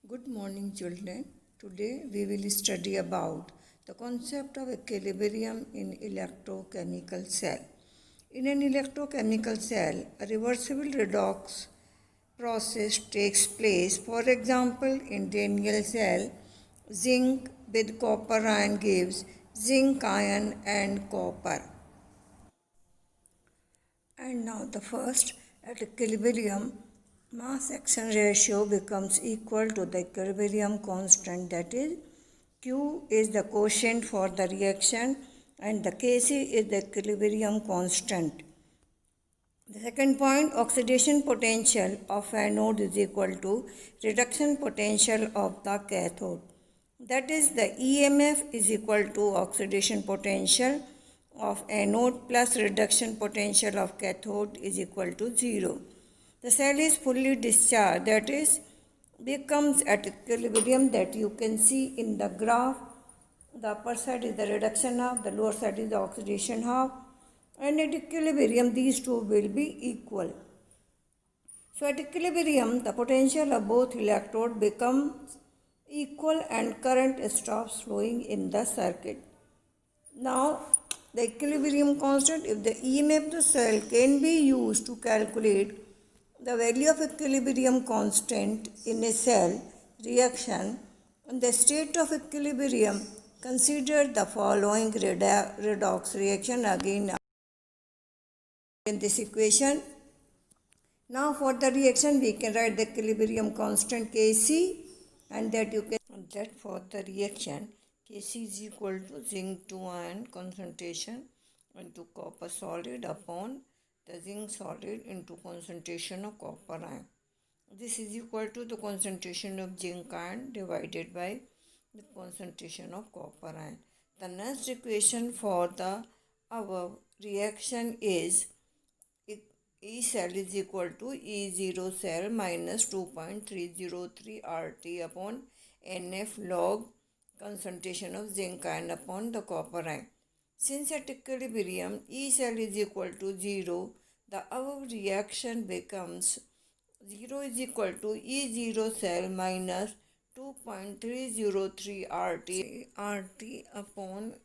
Good morning, children. Today we will study about the concept of equilibrium in electrochemical cell. In an electrochemical cell, a reversible redox process takes place. For example, in Daniell cell, zinc with copper ion gives zinc ion and copper. And now the first, at equilibrium, mass action ratio becomes equal to the equilibrium constant, that is Q is the quotient for the reaction and the Kc is the equilibrium constant. The second point, oxidation potential of anode is equal to reduction potential of the cathode. That is, the EMF is equal to oxidation potential of anode plus reduction potential of cathode is equal to 0. The cell is fully discharged, that is, becomes at equilibrium, that you can see in the graph. The upper side is the reduction half, the lower side is the oxidation half, and at equilibrium these two will be equal. So at equilibrium, the potential of both electrodes becomes equal and current stops flowing in the circuit. Now, the equilibrium constant, if the EMF of the cell can be used to calculate the value of equilibrium constant in a cell reaction, in the state of equilibrium, consider the following redox reaction again in this equation. Now for the reaction we can write the equilibrium constant Kc, and that you can that for the reaction Kc is equal to zinc 2 ion concentration into copper solid upon the zinc solid into concentration of copper ion. This is equal to the concentration of zinc ion divided by the concentration of copper ion. The next equation for the above reaction is E cell is equal to E0 cell minus 2.303 RT upon NF log concentration of zinc ion upon the copper ion. Since at equilibrium E cell is equal to 0, the above reaction becomes 0 is equal to E0 cell minus 2.303 RT upon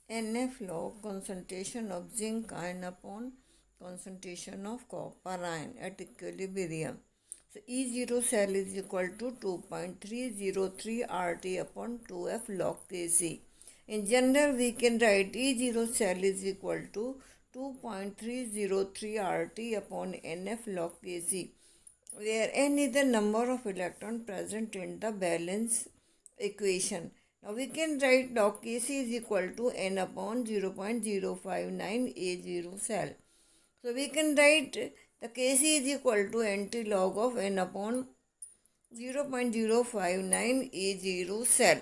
NF log concentration of zinc ion upon concentration of copper ion at equilibrium. So E0 cell is equal to 2.303 RT upon 2F log Kc. In general, we can write E0 cell is equal to 2.303 RT upon NF log Kc, where n is the number of electrons present in the balance equation. Now we can write log Kc is equal to n upon 0.059 A0 cell. So we can write the Kc is equal to NT log of n upon 0.059 A0 cell.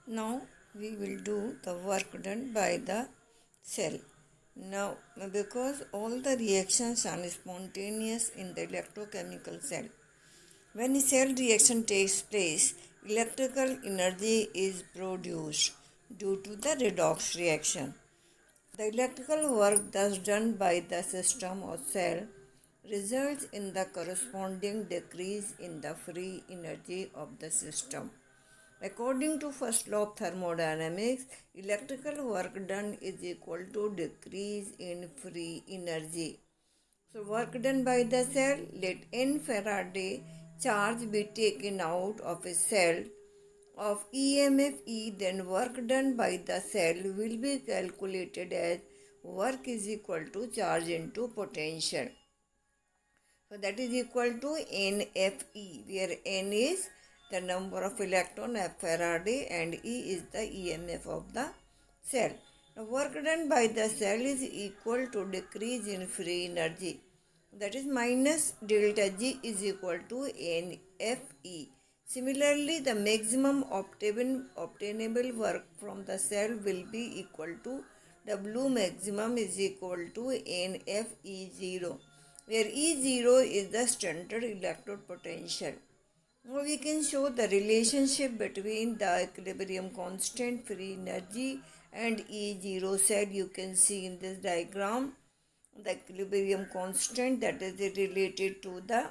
Now we will do the work done by the cell. Now, because all the reactions are spontaneous in the electrochemical cell, when a cell reaction takes place, electrical energy is produced due to the redox reaction. The electrical work thus done by the system or cell results in the corresponding decrease in the free energy of the system. According to first law of thermodynamics, electrical work done is equal to decrease in free energy. So work done by the cell, let n Faraday charge be taken out of a cell of EMF E, then work done by the cell will be calculated as work is equal to charge into potential. So that is equal to NFE, where N is the number of electron of Faraday and E is the EMF of the cell. Now work done by the cell is equal to decrease in free energy, that is minus delta G is equal to NFE. Similarly, the maximum obtainable work from the cell will be equal to W maximum is equal to NFE0, where E0 is the standard electrode potential. Now we can show the relationship between the equilibrium constant, free energy and E0 cell. You can see in this diagram the equilibrium constant, that is related to the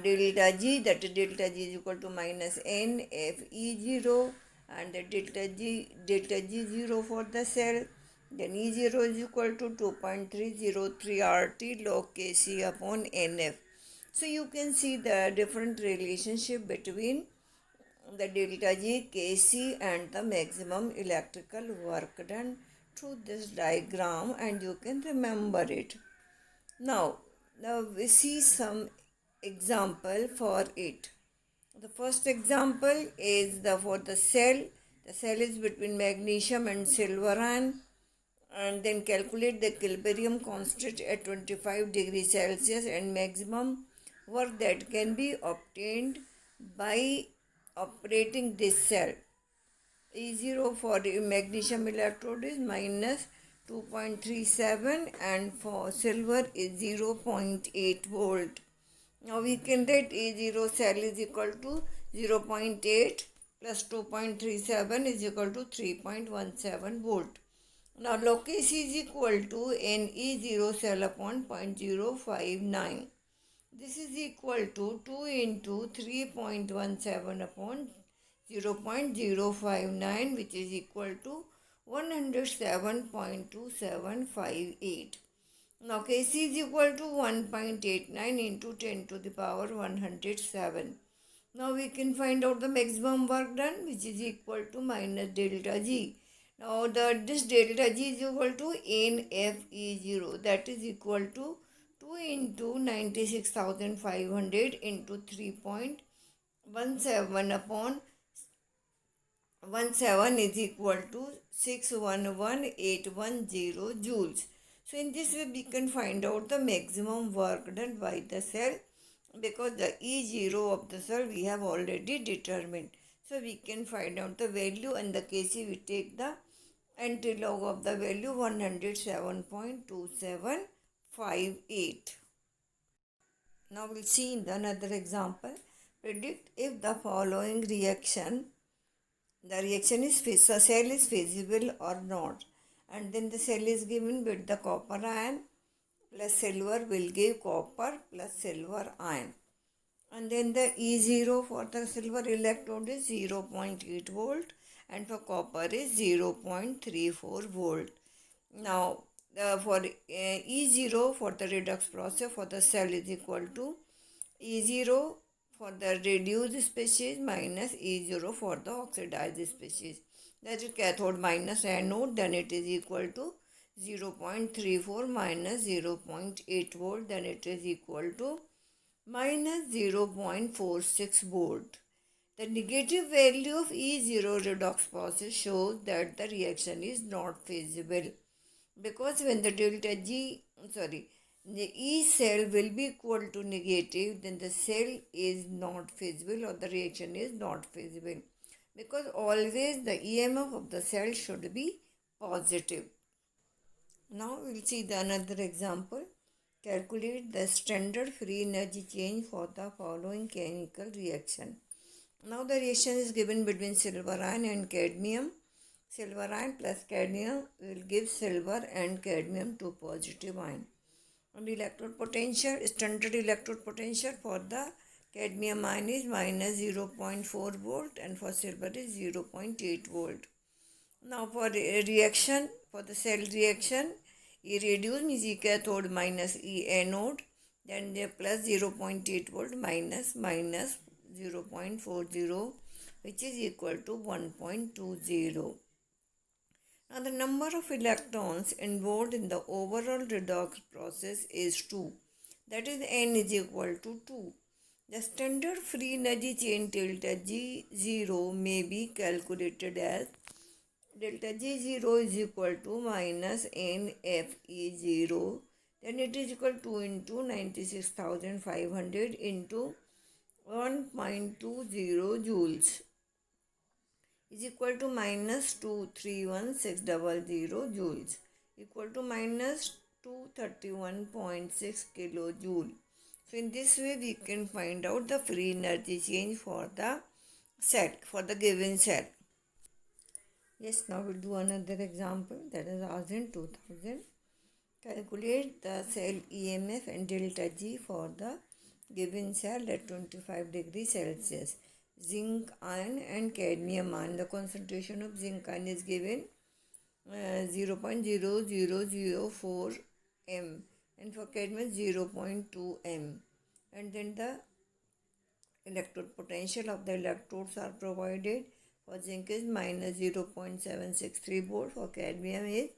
delta G, that is delta G is equal to minus NFE0, and the delta G0 for the cell, then E0 is equal to 2.303 RT log Kc upon NF. So you can see the different relationship between the delta G, Kc and the maximum electrical work done through this diagram, and you can remember it. Now we see some example for it. The first example is for the cell. The cell is between magnesium and silver ion, and then calculate the equilibrium constant at 25 degrees Celsius and maximum work that can be obtained by operating this cell. E0 for the magnesium electrode is minus 2.37, and for silver is 0.8 volt. Now we can write A0 cell is equal to 0.8 plus 2.37 is equal to 3.17 volt. Now log Kc is equal to Ne0 cell upon 0.059. This is equal to 2 into 3.17 upon 0.059, which is equal to 107.2758. Now Kc is equal to 1.89 into 10 to the power 107. Now we can find out the maximum work done, which is equal to minus delta G. Now this delta G is equal to NFE0, that is equal to 2 into 96,500 into 3.17 upon 17 is equal to 611,810 joules. So in this way we can find out the maximum work done by the cell, because the E0 of the cell we have already determined. So we can find out the value, and the Kc we take the antilog of the value 107.2758. Now we'll see in another example. Predict if the following reaction, the reaction is cell is feasible or not, and then the cell is given with the copper ion plus silver will give copper plus silver ion, and then the E0 for the silver electrode is 0.8 volt, and for copper is 0.34 volt. Now for E0 for the redox process for the cell is equal to E0 for the reduced species minus E0 for the oxidized species. That is cathode minus anode, then it is equal to 0.34 minus 0.8 volt, then it is equal to minus 0.46 volt. The negative value of E0 redox process shows that the reaction is not feasible, because when the delta G, the E cell will be equal to negative, then the cell is not feasible or the reaction is not feasible, because always the EMF of the cell should be positive. Now we will see the another example. Calculate the standard free energy change for the following chemical reaction. Now the reaction is given between silver ion and cadmium. Silver ion plus cadmium will give silver and cadmium to positive ion. And electrode potential, standard electrode potential for the cadmium ion is minus 0.4 volt, and for silver is 0.8 volt. Now for reaction, for the cell reaction, E reduced means E cathode minus E anode, then the plus 0.8 volt minus 0.40, which is equal to 1.20. Now the number of electrons involved in the overall redox process is 2. That is N is equal to 2. The standard free energy change delta G0 may be calculated as delta G0 is equal to minus NFE0. Then it is equal to 2 into 96,500 into 1.20 joules is equal to minus 231,600 joules, equal to minus 231.6 kilojoule. So in this way we can find out the free energy change for the cell, for the given cell. Yes, now we'll do another example, that is asked in 2000. Calculate the cell EMF and delta G for the given cell at 25 degrees Celsius. Zinc ion and cadmium ion. The concentration of zinc ion is given 0.0004 m, and for cadmium 0.2 m. And then the electrode potential of the electrodes are provided. For zinc is minus 0.763 volt, for cadmium is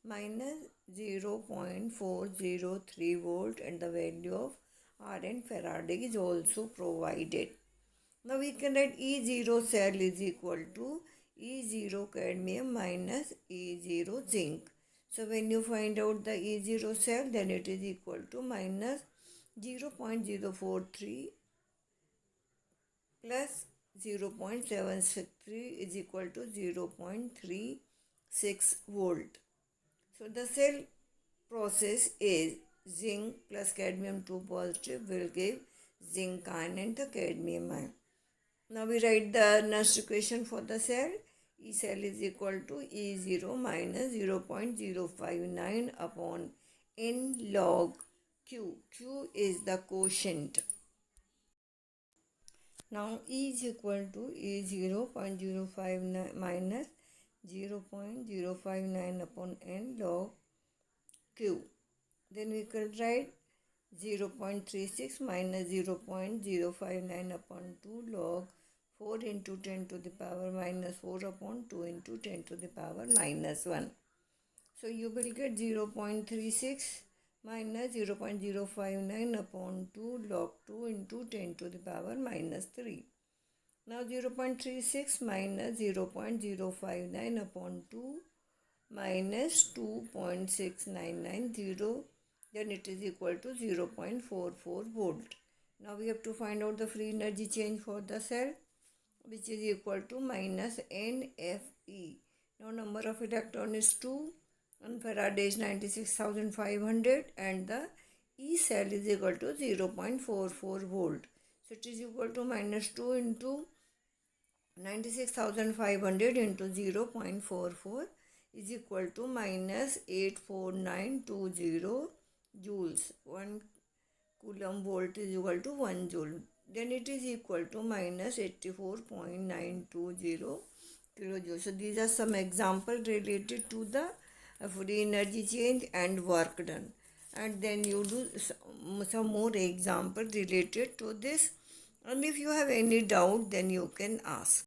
minus 0.403 volt, and the value of R and Faraday is also provided. Now we can write E0 cell is equal to E0 cadmium minus E0 zinc. So when you find out the E0 cell, then it is equal to minus 0.043 plus 0.763 is equal to 0.36 volt. So the cell process is zinc plus cadmium 2 positive will give zinc ion and the cadmium ion. Now we write the Nernst equation for the cell. E cell is equal to E0 minus 0.059 upon N log Q. Q is the quotient. Now E is equal to E0.059 minus 0.059 upon N log Q. Then we can write 0.36 minus 0.059 upon 2 log 4 into 10 to the power minus 4 upon 2 into 10 to the power minus 1. So you will get 0.36 minus 0.059 upon 2 log 2 into 10 to the power minus 3. Now 0.36 minus 0.059 upon 2 minus 2.6990, then it is equal to 0.44 volt. Now we have to find out the free energy change for the cell, which is equal to minus NFE. Now number of electron is 2 and Faraday is 96,500 and the E cell is equal to 0.44 volt. So it is equal to minus 2 into 96,500 into 0.44 is equal to minus 84920 joules. 1 coulomb volt is equal to 1 joule. Then it is equal to minus 84.920 kilojoules. So these are some examples related to the free energy change and work done. And then you do some more examples related to this. And if you have any doubt, then you can ask.